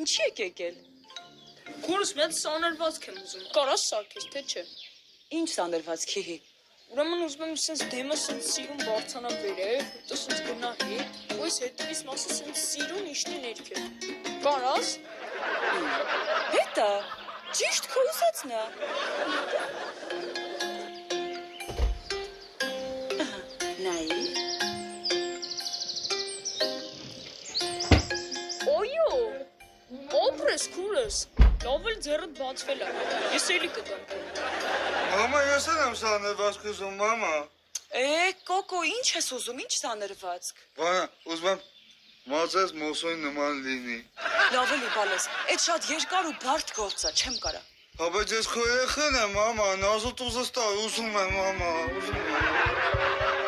ինչի եք եկել։ Քուրս մեծ սանրվածք եմ ուզում։ Կարաս սարքես, թե չէ։ Ինչ սանրվածքի։ Ուրեմն ուզում եմ սենց դեմը սենց սիրուն բարձանա վերև, հետո սենց գնա հետ, ու այս հետևից մասը սենց սիրուն իշնի ներքև։ Կարաս։ Հետա, ճիշտ քո ուզածն է։ Նայի։ Օյո, օպրես քուրս, լավ էլ ձեռդ բացվել է, ես էլի կգամ։ Մամա, ես եմ սանրվածք ուզում, մամա։ Կոկո, ինչ ես ուզում, ինչ սանրվածք։ Բանա, ուզում եմ մածես մոսոյի նման լինի։ Լավ էլի բալես, այդ շատ երկար ու բարդ գործ է, չեմ կարա։ Հաբա ես քո երեխան եմ, մամա, նազոտ ուզս տա, ուզում եմ, մամա, ուզում եմ։